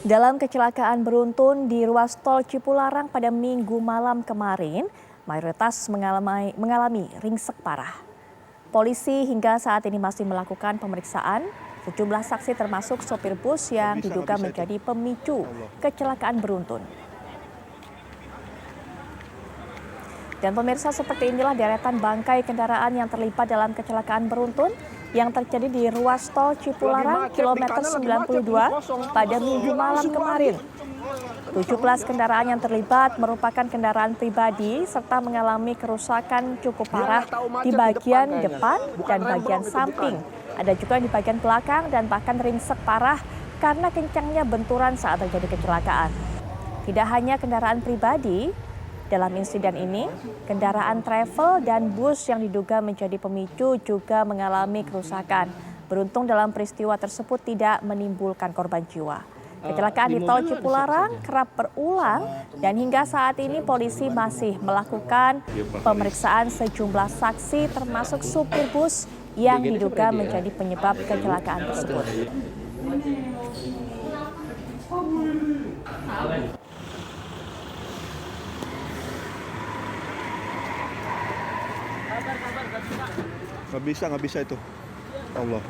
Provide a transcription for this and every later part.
Dalam kecelakaan beruntun di ruas tol Cipularang pada Minggu malam kemarin, mayoritas mengalami ringsek parah. Polisi hingga saat ini masih melakukan pemeriksaan. Sejumlah saksi termasuk sopir bus yang diduga menjadi pemicu kecelakaan beruntun. Dan pemirsa, seperti inilah deretan bangkai kendaraan yang terlibat dalam kecelakaan beruntun yang terjadi di ruas tol Cipularang kilometer 92 pada Minggu malam kemarin. 17 kendaraan yang terlibat merupakan kendaraan pribadi serta mengalami kerusakan cukup parah di bagian depan dan bagian samping. Ada juga di bagian belakang dan bahkan ringsek parah karena kencangnya benturan saat terjadi kecelakaan. Tidak hanya kendaraan pribadi, dalam insiden ini, kendaraan travel dan bus yang diduga menjadi pemicu juga mengalami kerusakan. Beruntung dalam peristiwa tersebut tidak menimbulkan korban jiwa. Kecelakaan di tol Cipularang kerap berulang dan hingga saat ini polisi masih melakukan pemeriksaan sejumlah saksi termasuk supir bus yang diduga menjadi penyebab kecelakaan tersebut. Nggak bisa itu. Allah.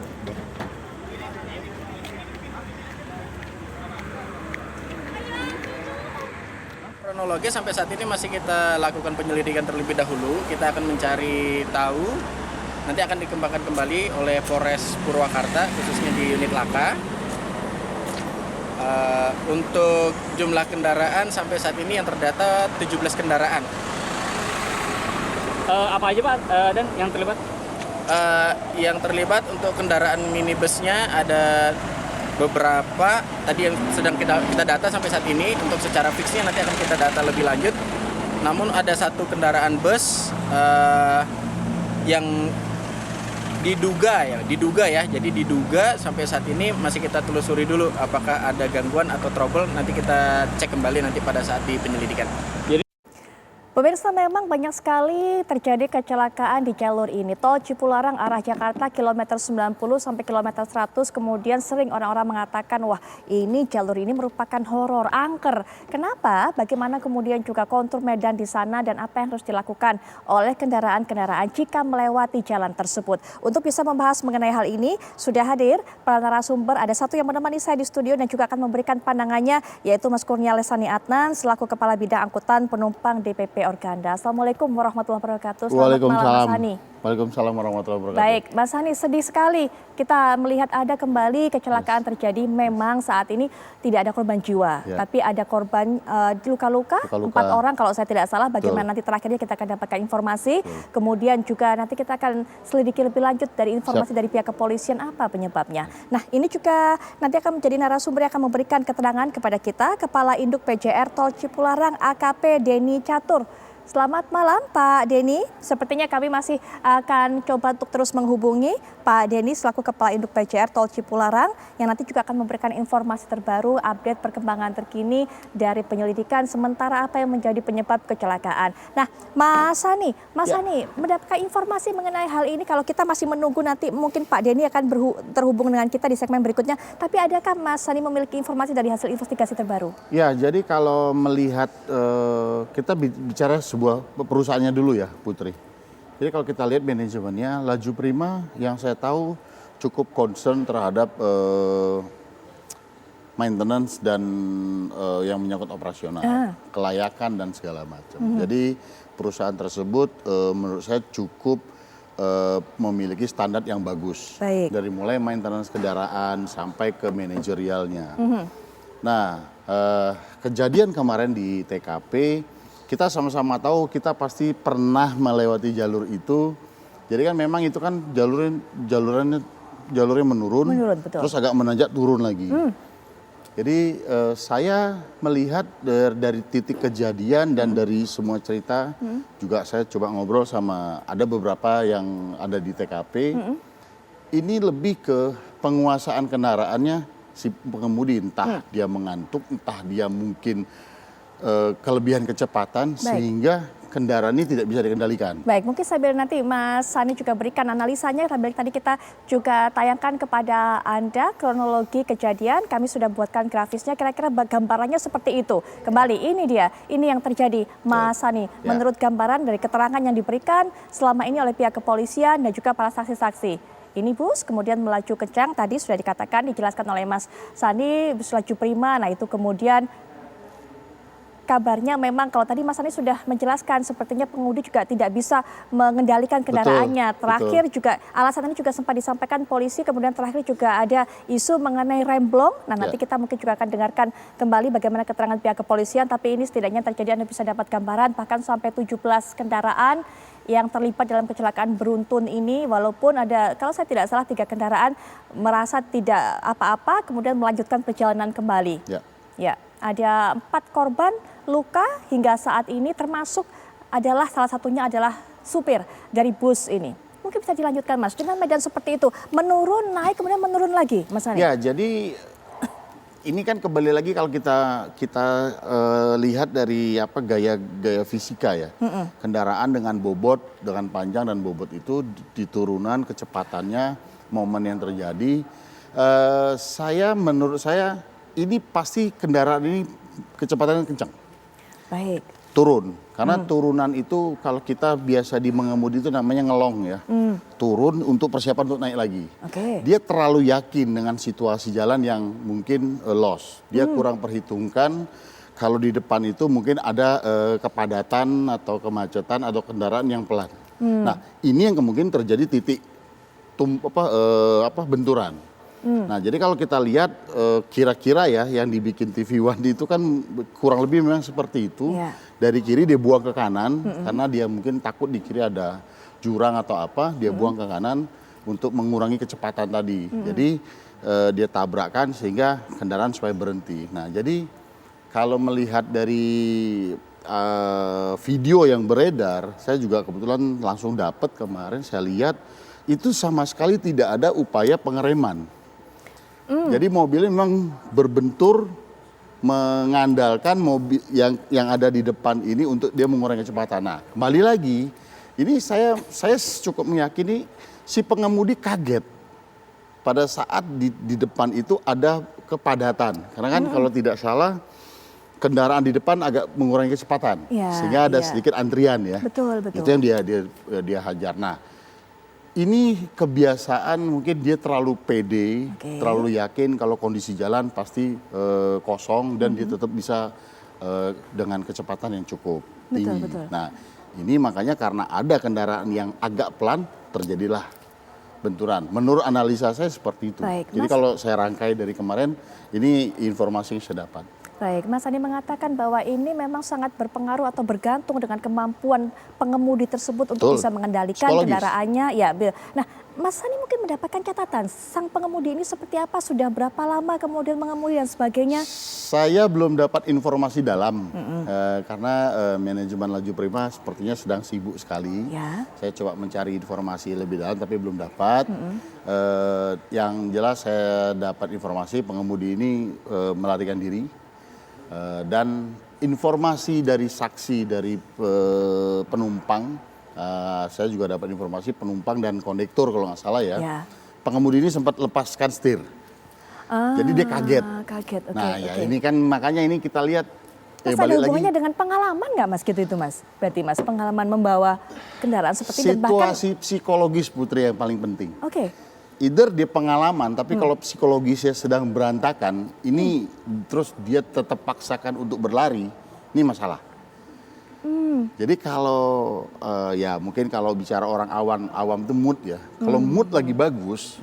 Kronologi sampai saat ini masih kita lakukan penyelidikan terlebih dahulu. Kita akan mencari tahu, nanti akan dikembangkan kembali oleh Polres Purwakarta, khususnya di unit Laka. Untuk jumlah kendaraan sampai saat ini yang terdata 17 kendaraan. Apa aja Pak dan yang terlibat? Yang terlibat untuk kendaraan minibusnya ada beberapa tadi yang sedang kita data sampai saat ini. Untuk secara fixnya nanti akan kita data lebih lanjut. Namun ada satu kendaraan bus yang diduga ya. Jadi diduga sampai saat ini masih kita telusuri dulu apakah ada gangguan atau trouble. Nanti kita cek kembali nanti pada saat di penyelidikan. Pemirsa, memang banyak sekali terjadi kecelakaan di jalur ini. Tol Cipularang arah Jakarta kilometer 90 sampai kilometer 100, kemudian sering orang-orang mengatakan, wah ini jalur ini merupakan horor, angker. Kenapa? Bagaimana kemudian juga kontur medan di sana dan apa yang harus dilakukan oleh kendaraan-kendaraan jika melewati jalan tersebut. Untuk bisa membahas mengenai hal ini, sudah hadir para narasumber. Ada satu yang menemani saya di studio dan juga akan memberikan pandangannya, yaitu Mas Kurnia Lesani Adnan, selaku Kepala Bidang Angkutan Penumpang DPP Organda. Assalamualaikum warahmatullahi wabarakatuh. Waalaikumsalam. Mas Hani. Waalaikumsalam warahmatullahi wabarakatuh. Baik, Mas Hani, sedih sekali kita melihat ada kembali kecelakaan terjadi. Memang saat ini tidak ada korban jiwa, tapi ada korban luka-luka. 4 orang kalau saya tidak salah. Bagaimana nanti terakhirnya kita akan dapatkan informasi. Kemudian juga nanti kita akan selidiki lebih lanjut dari informasi dari pihak kepolisian apa penyebabnya. Nah, ini juga nanti akan menjadi narasumber yang akan memberikan keterangan kepada kita, Kepala Induk PJR Tol Cipularang AKP Denny Catur. Selamat malam Pak Denny, sepertinya kami masih akan coba untuk terus menghubungi Pak Denny selaku Kepala Induk PJR Tol Cipularang yang nanti juga akan memberikan informasi terbaru, update perkembangan terkini dari penyelidikan sementara apa yang menjadi penyebab kecelakaan. Nah Mas Hani, mendapatkan informasi mengenai hal ini, kalau kita masih menunggu nanti mungkin Pak Denny akan terhubung dengan kita di segmen berikutnya, tapi adakah Mas Hani memiliki informasi dari hasil investigasi terbaru? Ya, jadi kalau melihat kita bicara sebuah perusahaannya dulu ya Putri. Jadi kalau kita lihat manajemennya, Laju Prima yang saya tahu cukup concern terhadap maintenance dan yang menyangkut operasional, kelayakan dan segala macam. Jadi perusahaan tersebut menurut saya cukup memiliki standar yang bagus. Dari mulai maintenance kendaraan sampai ke manajerialnya. Nah, kejadian kemarin di TKP, kita sama-sama tahu, kita pasti pernah melewati jalur itu. Jadi kan memang itu kan jalurnya menurun terus agak menanjak turun lagi. Jadi saya melihat dari titik kejadian dan dari semua cerita, juga saya coba ngobrol sama ada beberapa yang ada di TKP. Ini lebih ke penguasaan kendaraannya si pengemudi, entah dia mengantuk, entah dia mungkin kelebihan kecepatan. Sehingga kendaraan ini tidak bisa dikendalikan. Baik, mungkin sambil nanti Mas Sani juga berikan analisanya. Sambil tadi kita juga tayangkan kepada Anda kronologi kejadian. Kami sudah buatkan grafisnya, kira-kira gambarannya seperti itu. Kembali, ini dia, ini yang terjadi Mas Sani. Ya. Menurut gambaran dari keterangan yang diberikan selama ini oleh pihak kepolisian dan juga para saksi-saksi. Ini bus kemudian melaju kencang, tadi sudah dikatakan, dijelaskan oleh Mas Sani, bus laju prima. Nah itu kemudian kabarnya memang kalau tadi Mas Sani sudah menjelaskan sepertinya pengemudi juga tidak bisa mengendalikan kendaraannya. Terakhir juga alasan ini juga sempat disampaikan polisi, kemudian terakhir juga ada isu mengenai remblong. Nah nanti kita mungkin juga akan dengarkan kembali bagaimana keterangan pihak kepolisian, tapi ini setidaknya terjadi Anda bisa dapat gambaran bahkan sampai 17 kendaraan yang terlibat dalam kecelakaan beruntun ini, walaupun ada, kalau saya tidak salah, 3 kendaraan merasa tidak apa-apa kemudian melanjutkan perjalanan kembali. Ya, ada 4 korban luka hingga saat ini, termasuk adalah salah satunya adalah supir dari bus ini. Mungkin bisa dilanjutkan Mas, dengan medan seperti itu, menurun, naik, kemudian menurun lagi Mas Sani. Ya, jadi ini kan kembali lagi kalau kita lihat dari gaya fisika ya. Kendaraan dengan bobot, dengan panjang dan bobot itu diturunan kecepatannya, momen yang terjadi. Menurut saya ini pasti kendaraan ini kecepatannya kencang. Baik. Turun, karena turunan itu kalau kita biasa di mengemudi itu namanya ngelong ya. Turun untuk persiapan untuk naik lagi. Dia terlalu yakin dengan situasi jalan yang mungkin lost. Dia kurang perhitungkan kalau di depan itu mungkin ada kepadatan atau kemacetan atau kendaraan yang pelan. Nah ini yang kemungkinan terjadi titik benturan. Nah jadi kalau kita lihat kira-kira ya yang dibikin TV One itu kan kurang lebih memang seperti itu. Dari kiri dia buang ke kanan karena dia mungkin takut di kiri ada jurang atau apa, dia buang ke kanan untuk mengurangi kecepatan tadi. Jadi dia tabrakkan sehingga kendaraan supaya berhenti. Nah jadi kalau melihat dari video yang beredar, saya juga kebetulan langsung dapat kemarin, saya lihat itu sama sekali tidak ada upaya pengereman. Jadi mobilnya memang berbentur mengandalkan mobil yang ada di depan ini untuk dia mengurangi kecepatan. Nah, kembali lagi, ini saya cukup meyakini si pengemudi kaget pada saat di depan itu ada kepadatan. Karena kan kalau tidak salah kendaraan di depan agak mengurangi kecepatan, sehingga ada sedikit antrian ya. Betul. Itu yang dia hajar. Nah, ini kebiasaan mungkin dia terlalu pede, terlalu yakin kalau kondisi jalan pasti kosong dan dia tetap bisa dengan kecepatan yang cukup tinggi. Nah ini makanya karena ada kendaraan yang agak pelan terjadilah benturan. Menurut analisa saya seperti itu. Jadi kalau saya rangkai dari kemarin ini informasi yang saya dapat. Baik, Mas Sani mengatakan bahwa ini memang sangat berpengaruh atau bergantung dengan kemampuan pengemudi tersebut untuk bisa mengendalikan kendaraannya. Ya, nah, Mas Sani mungkin mendapatkan catatan sang pengemudi ini seperti apa, sudah berapa lama kemudian mengemudi dan sebagainya? Saya belum dapat informasi dalam karena manajemen Laju Prima sepertinya sedang sibuk sekali. Saya coba mencari informasi lebih dalam tapi belum dapat. Yang jelas saya dapat informasi pengemudi ini melarikan diri. Dan informasi dari saksi dari penumpang, saya juga dapat informasi penumpang dan kondektur kalau nggak salah ya. Pengemudi ini sempat lepaskan setir, jadi dia kaget. Ini kan makanya ini kita lihat. Mas ada hubungannya dengan pengalaman nggak Mas gitu itu Mas? Berarti Mas pengalaman membawa kendaraan seperti itu. Situasi psikologis Putri yang paling penting. Either dia pengalaman, tapi kalau psikologisnya sedang berantakan, ini terus dia tetap paksakan untuk berlari, ini masalah. Jadi kalau ya mungkin kalau bicara orang awam itu mood ya. Kalau mood lagi bagus,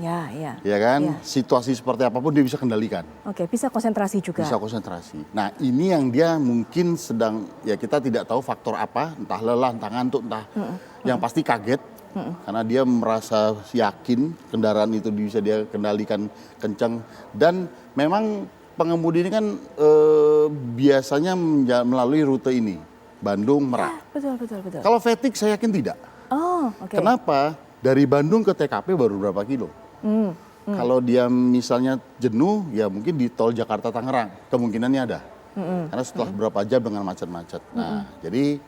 ya kan, situasi seperti apapun dia bisa kendalikan. Bisa konsentrasi juga. Bisa konsentrasi. Nah ini yang dia mungkin sedang, ya kita tidak tahu faktor apa, entah lelah, entah ngantuk, entah yang pasti kaget. Karena dia merasa yakin kendaraan itu bisa dia kendalikan kencang. Dan memang pengemudi ini kan biasanya melalui rute ini, Bandung, Merak. Betul. Kalau fatigue saya yakin tidak. Kenapa? Dari Bandung ke TKP baru berapa kilo. Kalau dia misalnya jenuh, ya mungkin di tol Jakarta-Tangerang. Kemungkinannya ada. Karena setelah berapa jam dengan macet-macet. Nah jadi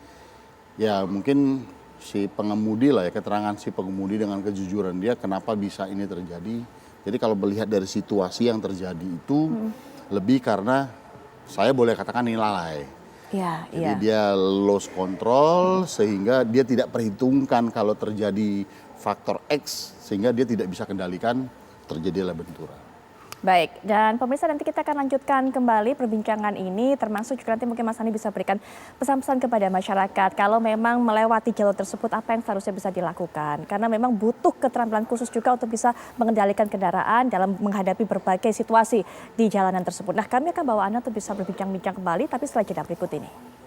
Ya mungkin si pengemudi lah ya, keterangan si pengemudi dengan kejujuran dia kenapa bisa ini terjadi. Jadi kalau melihat dari situasi yang terjadi itu lebih karena saya boleh katakan ini lalai. Ya, Jadi iya. dia lost control sehingga dia tidak perhitungkan kalau terjadi faktor X sehingga dia tidak bisa kendalikan terjadilah benturan. Baik, dan pemirsa nanti kita akan lanjutkan kembali perbincangan ini, termasuk juga nanti mungkin Mas Andi bisa berikan pesan-pesan kepada masyarakat kalau memang melewati jalur tersebut apa yang seharusnya bisa dilakukan. Karena memang butuh keterampilan khusus juga untuk bisa mengendalikan kendaraan dalam menghadapi berbagai situasi di jalanan tersebut. Nah, kami akan bawa Anda untuk bisa berbincang-bincang kembali, tapi setelah jeda berikut ini.